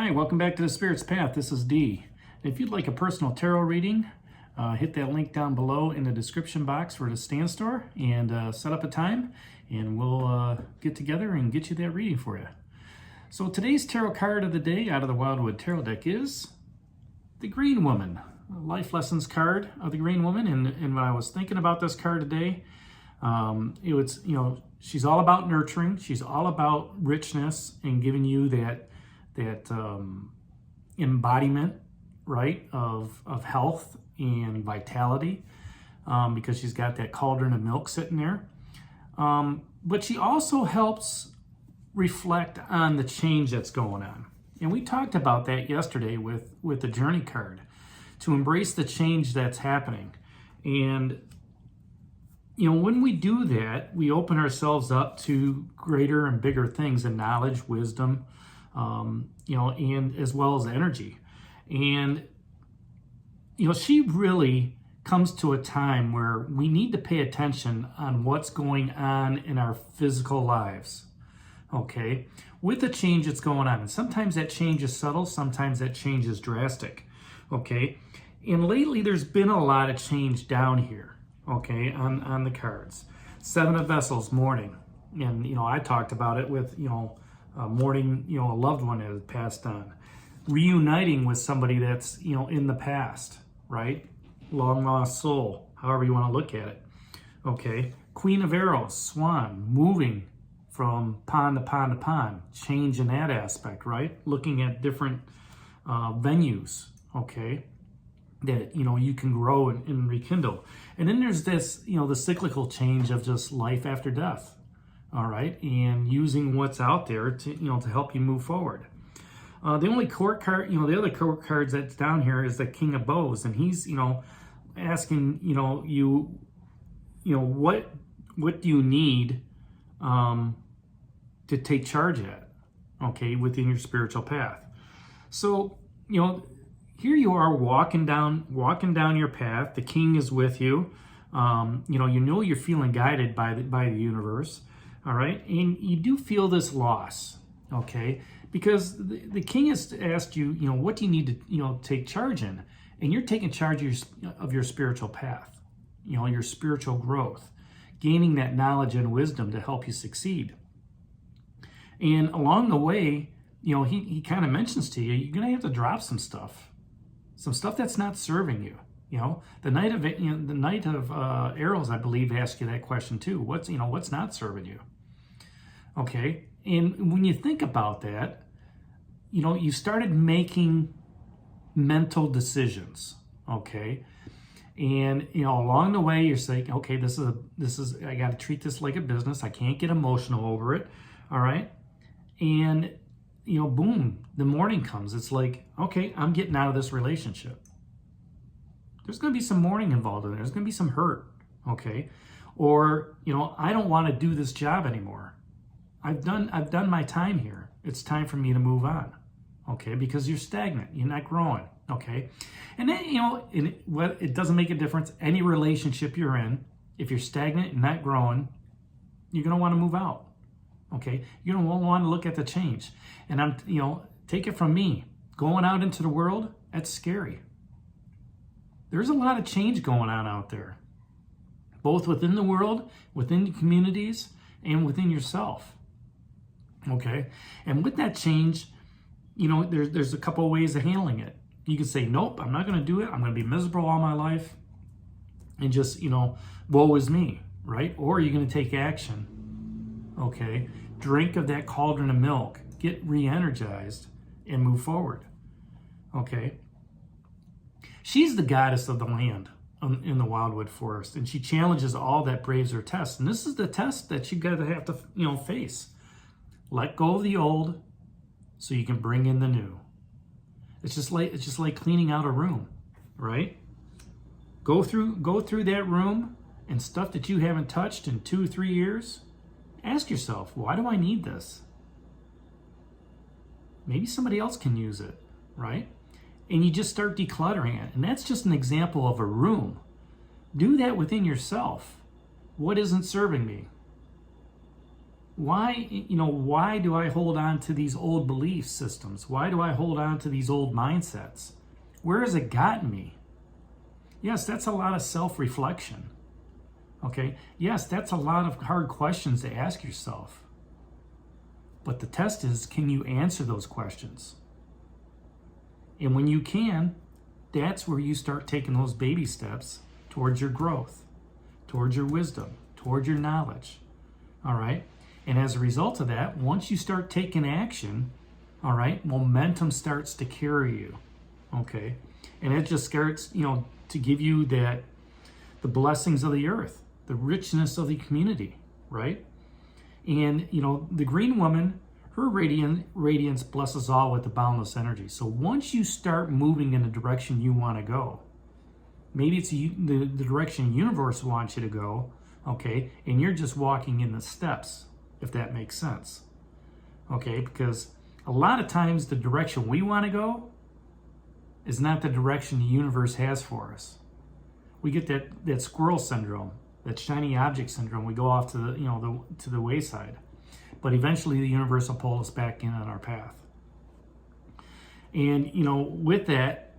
Hi, welcome back to the Spirit's Path. This is Dee. If you'd like a personal tarot reading, hit that link down below in the description box for the stand store and set up a time, and we'll get together and get you that reading for you. So today's tarot card of the day out of the Wildwood Tarot deck is the Green Woman, Life Lessons card of the Green Woman. And when I was thinking about this card today, she's all about nurturing. She's all about richness and giving you that embodiment, right, of health and vitality, because she's got that cauldron of milk sitting there. But she also helps reflect on the change that's going on. And we talked about that yesterday with the Journey card, to embrace the change that's happening. And when we do that, we open ourselves up to greater and bigger things in knowledge, wisdom, and as well as energy. And, she really comes to a time where we need to pay attention on what's going on in our physical lives, okay, with the change that's going on. And sometimes that change is subtle, sometimes that change is drastic, okay? And lately there's been a lot of change down here, okay, on the cards. Seven of Vessels, mourning. And, I talked about it with, mourning, a loved one that has passed on. Reuniting with somebody that's, in the past, right? Long lost soul, however you want to look at it. Okay. Queen of Arrows, Swan, moving from pond to pond to pond. Change in that aspect, right? Looking at different venues, okay, that, you can grow and rekindle. And then there's this, the cyclical change of just life after death. All right, and using what's out there to to help you move forward. The only court card, the other court cards that's down here is the King of Bows, and he's asking what do you need to take charge at, okay, within your spiritual path. So here you are walking down your path. The King is with you. You're feeling guided by the universe. All right, and you do feel this loss, okay, because the King has asked you, what do you need to, take charge in? And you're taking charge of your spiritual path, your spiritual growth, gaining that knowledge and wisdom to help you succeed. And along the way, he kind of mentions to you, you're going to have to drop some stuff that's not serving you. The Knight of Arrows, I believe, asked you that question too. What's not serving you? Okay, and when you think about that, you started making mental decisions. Okay, and along the way, you're saying, okay, this is I got to treat this like a business. I can't get emotional over it. All right, and boom, the morning comes. It's like, okay, I'm getting out of this relationship. There's going to be some mourning involved in it. There's going to be some hurt, okay? Or, I don't want to do this job anymore. I've done my time here. It's time for me to move on, okay? Because you're stagnant. You're not growing, okay? And then, it doesn't make a difference. Any relationship you're in, if you're stagnant and not growing, you're going to want to move out, okay? You're going to want to look at the change. And take it from me. Going out into the world, that's scary. There's a lot of change going on out there, both within the world, within the communities, and within yourself. Okay? And with that change, there's a couple of ways of handling it. You can say, nope, I'm not going to do it. I'm going to be miserable all my life and just, woe is me, right? Or you're going to take action. Okay? Drink of that cauldron of milk, get re-energized, and move forward. Okay? She's the goddess of the land in the Wildwood Forest, and she challenges all that braves her test. And this is the test that you have to face. Let go of the old so you can bring in the new. It's just like cleaning out a room, right? Go through that room and stuff that you haven't touched in 2 or 3 years. Ask yourself, why do I need this? Maybe somebody else can use it, right? And you just start decluttering it. And that's just an example of a room. Do that within yourself. What isn't serving me? Why do I hold on to these old belief systems? Why do I hold on to these old mindsets? Where has it gotten me? Yes, that's a lot of self-reflection. Okay? Yes, that's a lot of hard questions to ask yourself. But the test is, can you answer those questions? And when you can, that's where you start taking those baby steps towards your growth, towards your wisdom, towards your knowledge. All right? And as a result of that, once you start taking action, all right, momentum starts to carry you. Okay? And it just starts, to give you the blessings of the earth, the richness of the community, right? And, the green woman, her radiance blesses all with the boundless energy. So once you start moving in the direction you want to go, maybe it's the direction the universe wants you to go, okay, and you're just walking in the steps, if that makes sense, okay? Because a lot of times the direction we want to go is not the direction the universe has for us. We get that squirrel syndrome, that shiny object syndrome. We go off to the wayside, but eventually the universe will pull us back in on our path. And with that,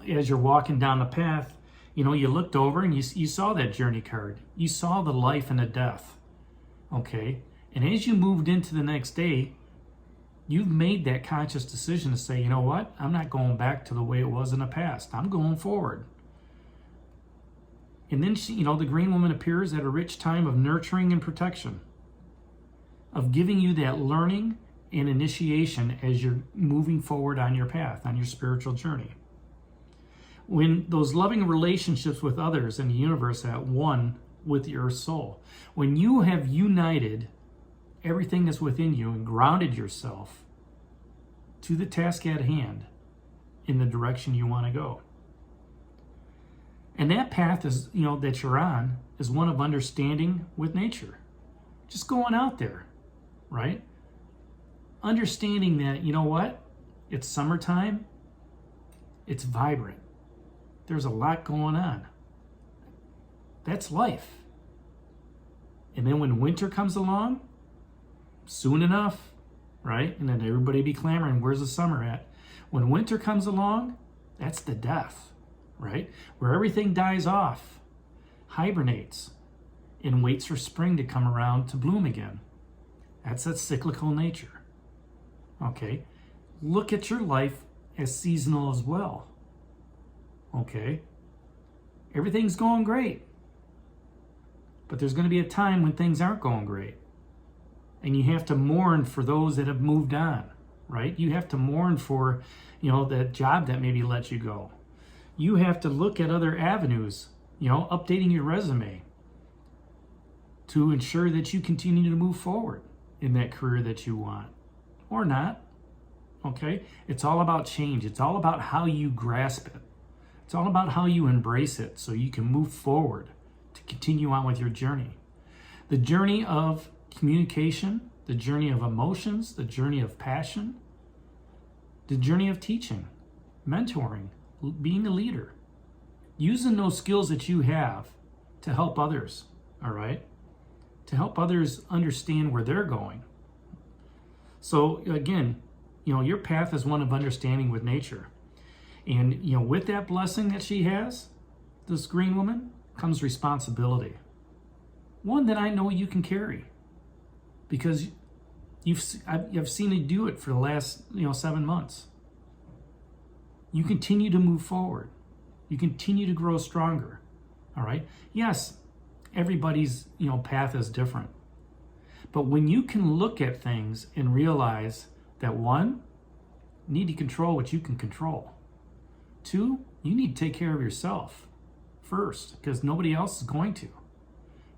as you're walking down the path, you looked over and you saw that journey card. You saw the life and the death. Okay, and as you moved into the next day, you've made that conscious decision to say, you know what? I'm not going back to the way it was in the past. I'm going forward. And then the green woman appears at a rich time of nurturing and protection, of giving you that learning and initiation as you're moving forward on your path, on your spiritual journey. When those loving relationships with others and the universe at one with your soul, when you have united everything that's within you and grounded yourself to the task at hand in the direction you want to go. And that path is, that you're on is one of understanding with nature. Just going out there, right? Understanding that, what? It's summertime. It's vibrant. There's a lot going on. That's life. And then when winter comes along, soon enough, right? And then everybody be clamoring, where's the summer at? When winter comes along, that's the death, right? Where everything dies off, hibernates, and waits for spring to come around to bloom again. That's that cyclical nature. Okay? Look at your life as seasonal as well. Okay? Everything's going great. But there's going to be a time when things aren't going great. And you have to mourn for those that have moved on, right? You have to mourn for, that job that maybe let you go. You have to look at other avenues, updating your resume to ensure that you continue to move forward in that career that you want, or not, okay? It's all about change. It's all about how you grasp it. It's all about how you embrace it so you can move forward to continue on with your journey. The journey of communication, the journey of emotions, the journey of passion, the journey of teaching, mentoring, being a leader, using those skills that you have to help others, all right? To help others understand where they're going. So again, your path is one of understanding with nature. And, with that blessing that she has, this green woman, comes responsibility. One that I know you can carry. Because I've seen you do it for the last 7 months. You continue to move forward. You continue to grow stronger. All right. Yes, everybody's path is different. But when you can look at things and realize that, one, you need to control what you can control. Two, you need to take care of yourself first, because nobody else is going to.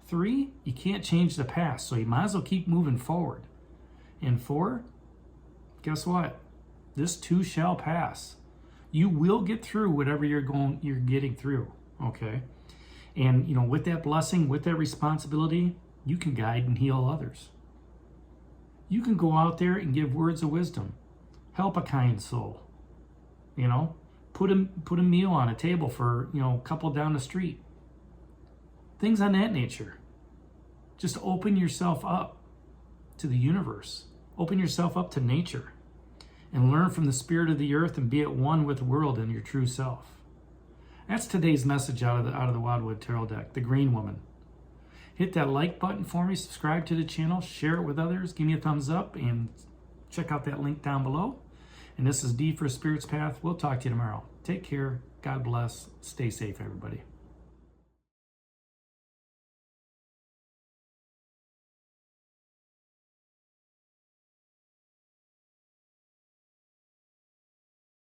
Three, you can't change the past, so you might as well keep moving forward. And four, guess what? This too shall pass. You will get through whatever you're getting through, okay? And with that blessing, with that responsibility, you can guide and heal others. You can go out there and give words of wisdom, help a kind soul. Put a meal on a table for a couple down the street. Things on that nature. Just open yourself up to the universe. Open yourself up to nature. And learn from the spirit of the earth and be at one with the world and your true self. That's today's message out of the Wildwood Tarot deck, the Green Woman. Hit that like button for me, subscribe to the channel, share it with others, give me a thumbs up, and check out that link down below. And this is D for Spirit's Path. We'll talk to you tomorrow. Take care. God bless. Stay safe, everybody.